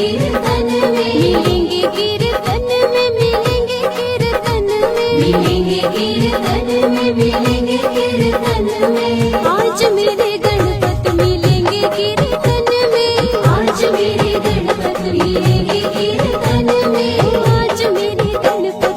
कीर्तन में, मिलेंगे कीर्तन में, मिलेंगे कीर्तन में, मिलेंगे कीर्तन में, मिलेंगे कीर्तन में। आज मेरे गणपत मिलेंगे कीर्तन में, आज मेरे गणपत मिलेंगे कीर्तन में, आज मेरे गणपत।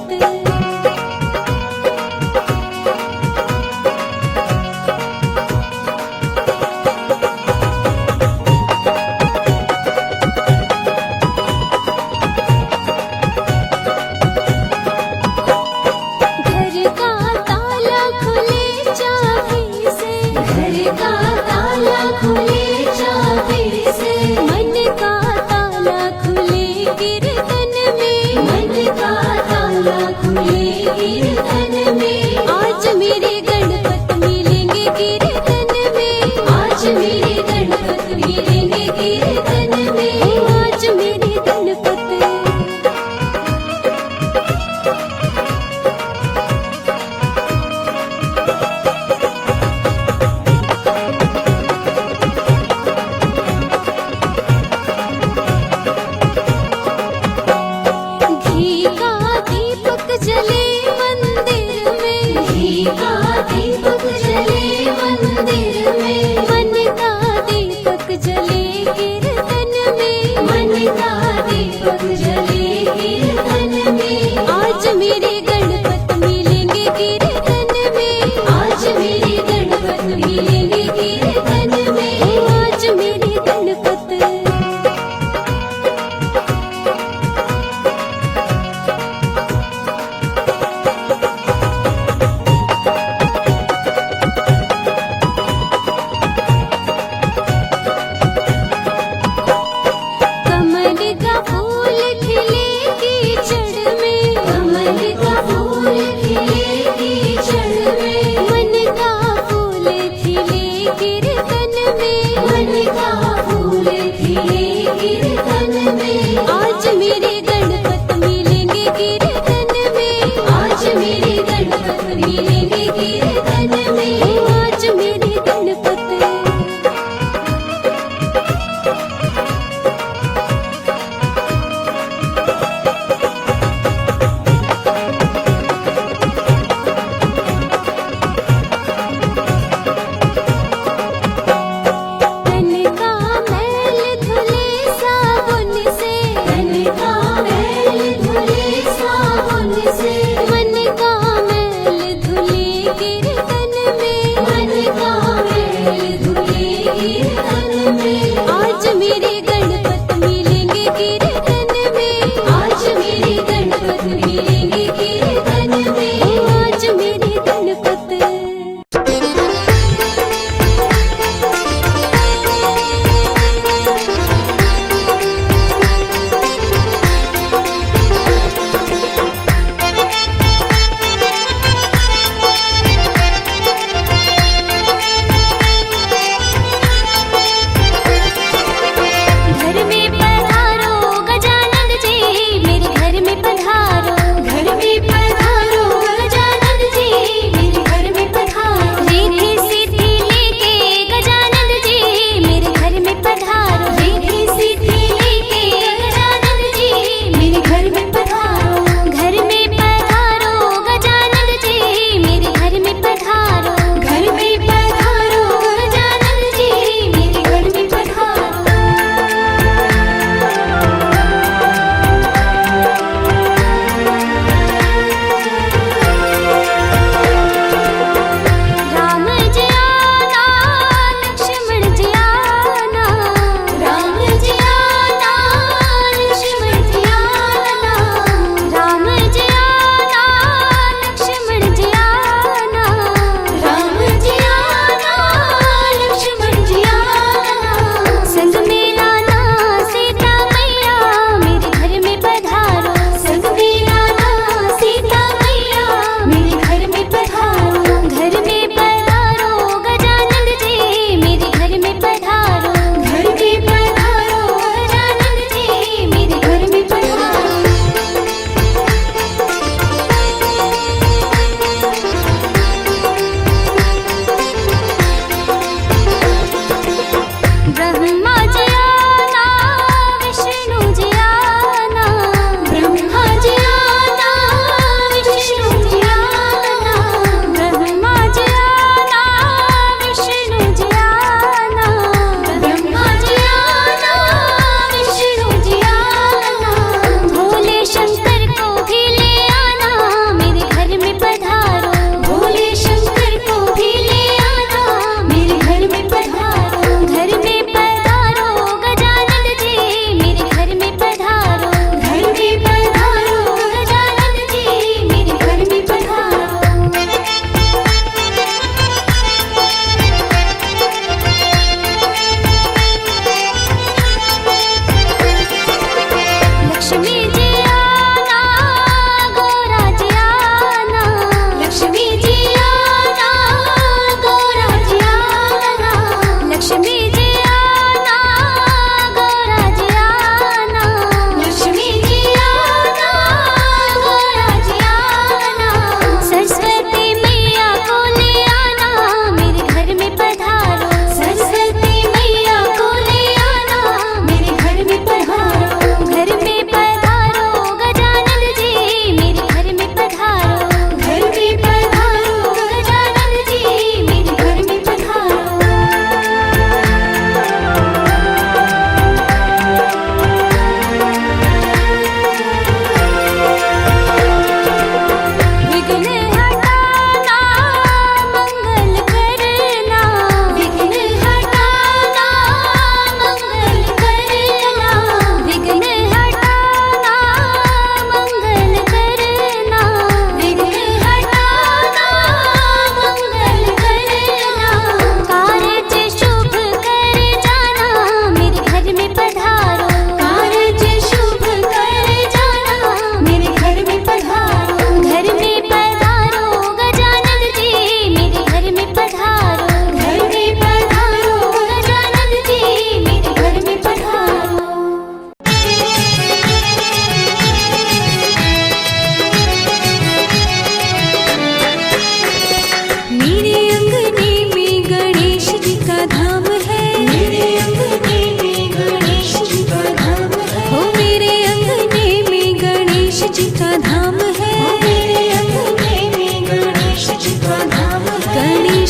कीर्तन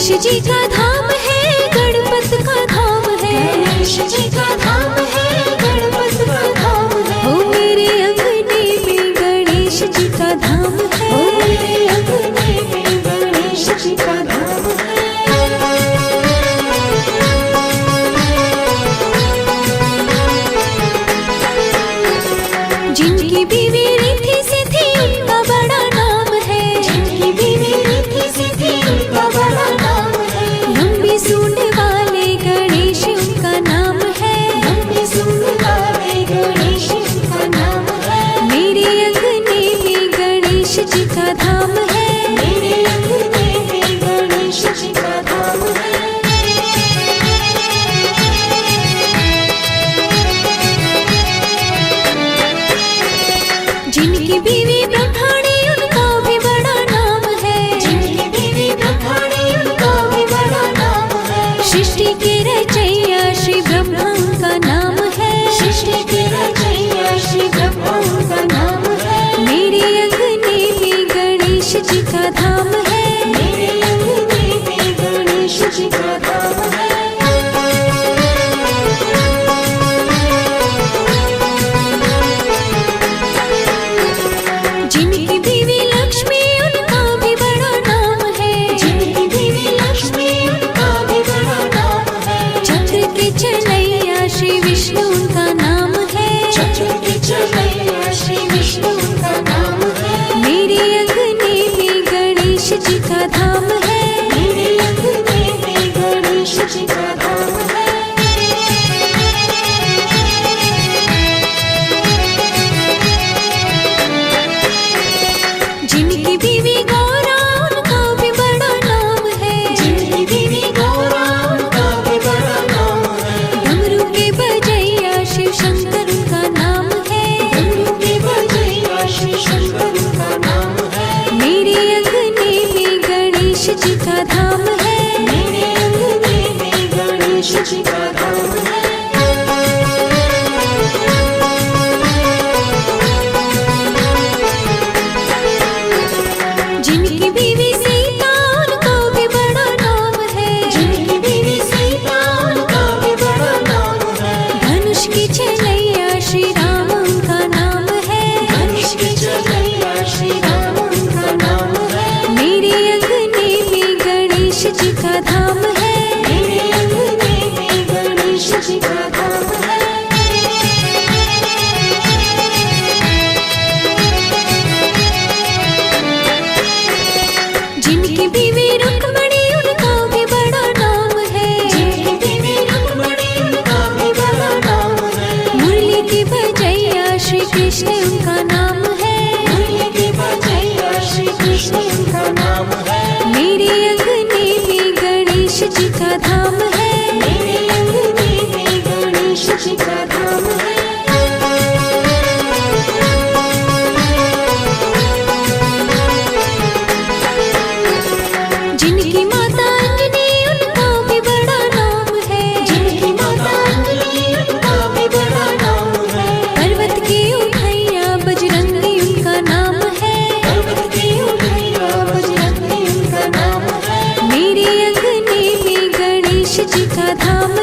गणेश जी का धाम है, गणपत का धाम है, गणेश जी का धाम है, गणपत का धाम है। ओ मेरे अंगने में गणेश जी का धाम है, ओ मेरे अंगने में गणेश जी का धाम है। जिनकी बीवी रिद्धि सिद्धि उनका बड़ा नाम है, जिनकी बीवी रिद्धि सिद्धि उनका बड़ा नाम है। लंबी सूंड वाले गणेश उनका नाम है, लंबी सूंड वाले गणेश उनका नाम है। मेरे अंगने में गणेश जी का धाम है, मेरे अंगने में गणेश जी का धाम है। जिनकी बीवी ब्रह्माणी उनका भी बड़ा नाम है, जिनकी बीवी ब्रह्माणी उनका भी बड़ा नाम है। सृष्टि के रचैया श्री ब्रह्मा उनका नाम है, सृष्टि के रचैया श्री ब्रह्मा उनका नाम है। मेरे अंगने में गणेश जी का धाम है, मेरे अंगने में गणेश जी का धाम है। जिनकी बीवी लक्ष्मी उनका भी बड़ा नाम है, जिनकी बीवी लक्ष्मी उनका भी बड़ा नाम है। चक्र के चलैया श्री विष्णु उनका नाम है, चक्र के चलैया श्री विष्णु उनका नाम है। मेरे अंगने में गणेश जी का धाम है, मेरे अंगने में गणेश जी का धाम है। जिनकी बीवी गौरा उनका भी बड़ा नाम है, जिनकी बीवी गौरा उनका भी बड़ा नाम है। डमरू के बजैया शिव शंकर उनका नाम है, डमरू के बजैया शिव शंकर उनका नाम है। मेरे अंगने में गणेश जी का धाम है, मेरे अंगने में गणेश जी का धाम है। जिनकी बीवी सीता उनका भी बड़ा नाम है, जिनकी बीवी सीता उनका भी बड़ा नाम है। धनुष की चलैया श्री राम उनका नाम है, धनुष की चलैया श्री राम उनका नाम है। मेरे अंगने में गणेश जी का धाम है, मेरे अंगने में गणेश जी का धाम है। जिनकी बीवी रुक्मणी उनका भी बड़ा नाम है, जिनकी बीवी रुक्मणी उनका भी बड़ा नाम है। मुरली की बजैया श्री कृष्ण उनका नाम है, मुरली की बजैया श्री कृष्ण उनका नाम है। मेरे अंगने में गणेश जी का धाम है, मेरे अंगने में गणेश जी का धाम है। जिनकी माता अंजनी उनका भी बड़ा नाम है, जिनकी माता अंजनी उनका भी बड़ा नाम है। पर्वत के उठैया बजरंगी उनका नाम है, पर्वत के उठैया बजरंगी उनका नाम है। मेरे अंगने में गणेश जी का धाम